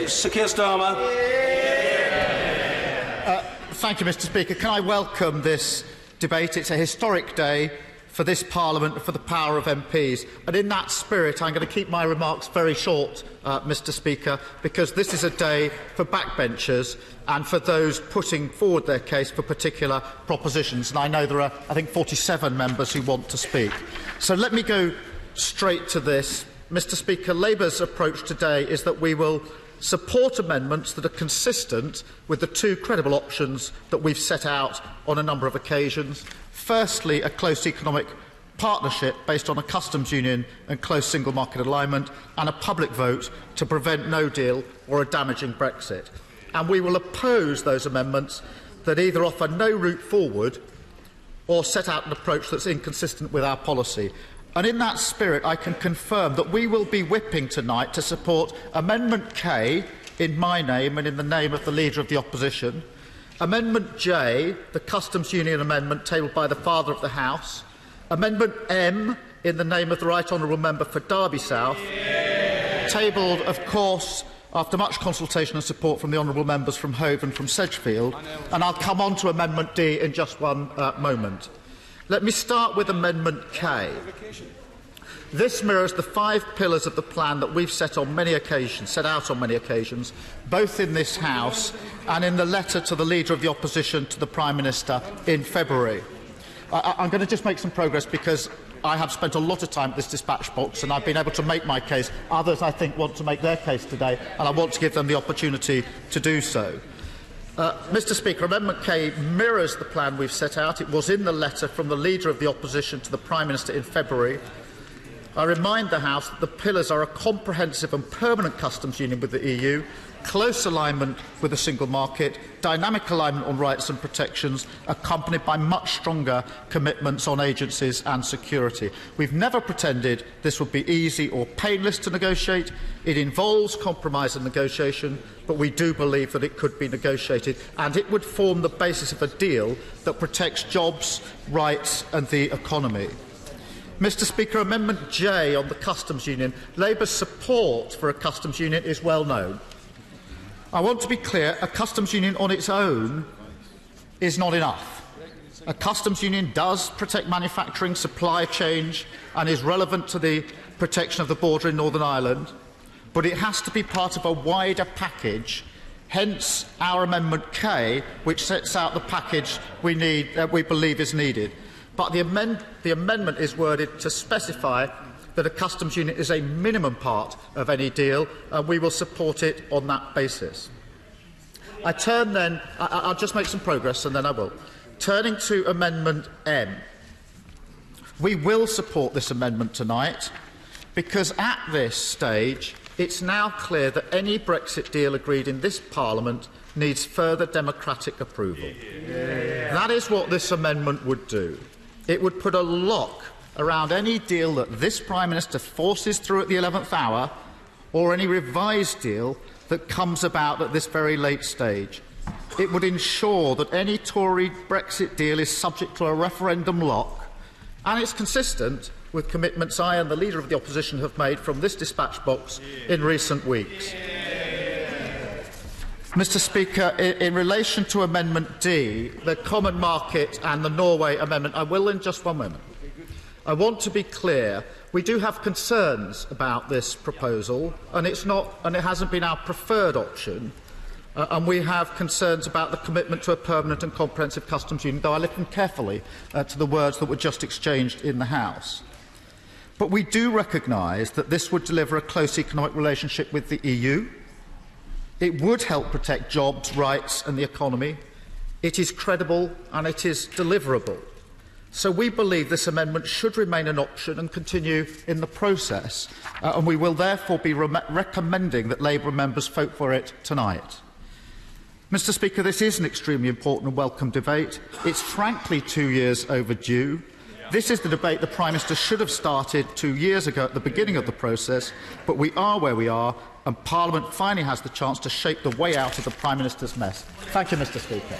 Sir Keir Starmer. Thank you, Mr. Speaker. Can I welcome this debate? It's a historic day for this Parliament and for the power of MPs. And in that spirit, I'm going to keep my remarks very short, Mr. Speaker, because this is a day for backbenchers and for those putting forward their case for particular propositions. And I know there are, I think, 47 members who want to speak. So let me go straight to this. Mr. Speaker, Labour's approach today is that we will support amendments that are consistent with the two credible options that we've set out on a number of occasions. Firstly, a close economic partnership based on a customs union and close single market alignment, and a public vote to prevent no deal or a damaging Brexit. And we will oppose those amendments that either offer no route forward or set out an approach that's inconsistent with our policy. And in that spirit, I can confirm that we will be whipping tonight to support Amendment K in my name and in the name of the Leader of the Opposition, Amendment J, the Customs Union Amendment tabled by the Father of the House, Amendment M in the name of the Right Honourable Member for Derby South, tabled, of course, after much consultation and support from the honourable members from Hove and from Sedgefield, and I'll come on to Amendment D in just one moment. Let me start with Amendment K. This mirrors the 5 pillars of the plan that we've set out on many occasions, both in this House and in the letter to the Leader of the Opposition to the Prime Minister in February. I'm going to just make some progress because I have spent a lot of time at this dispatch box and I've been able to make my case. Others, I think, want to make their case today, and I want to give them the opportunity to do so. Mr. Speaker, Amendment K mirrors the plan we've set out. It was in the letter from the Leader of the Opposition to the Prime Minister in February. I remind the House that the pillars are a comprehensive and permanent customs union with the EU, close alignment with the single market, dynamic alignment on rights and protections, accompanied by much stronger commitments on agencies and security. We've never pretended this would be easy or painless to negotiate. It involves compromise and negotiation, but we do believe that it could be negotiated, and it would form the basis of a deal that protects jobs, rights and the economy. Mr. Speaker, Amendment J on the customs union. Labour's support for a customs union is well known. I want to be clear, a customs union on its own is not enough. A customs union does protect manufacturing, supply chain, and is relevant to the protection of the border in Northern Ireland, but it has to be part of a wider package, hence our Amendment K, which sets out the package we believe is needed. But the amendment is worded to specify that a customs union is a minimum part of any deal, and we will support it on that basis. I'll just make some progress and then I will. Turning to Amendment M. We will support this amendment tonight because at this stage it's now clear that any Brexit deal agreed in this Parliament needs further democratic approval. That is what this amendment would do. It would put a lock around any deal that this Prime Minister forces through at the 11th hour, or any revised deal that comes about at this very late stage. It would ensure that any Tory Brexit deal is subject to a referendum lock, and it's consistent with commitments I and the Leader of the Opposition have made from this dispatch box in recent weeks. Mr. Speaker, in relation to Amendment D, the Common Market and the Norway Amendment, I will in just one moment. I want to be clear, we do have concerns about this proposal, and it hasn't been our preferred option, and we have concerns about the commitment to a permanent and comprehensive customs union, though I listened carefully to the words that were just exchanged in the House. But we do recognise that this would deliver a close economic relationship with the EU. It would help protect jobs, rights and the economy. It is credible and it is deliverable. So we believe this amendment should remain an option and continue in the process, and we will therefore be recommending that Labour members vote for it tonight. Mr. Speaker, this is an extremely important and welcome debate. It's frankly 2 years overdue. This is the debate the Prime Minister should have started 2 years ago at the beginning of the process, but we are where we are, and Parliament finally has the chance to shape the way out of the Prime Minister's mess. Thank you, Mr. Speaker.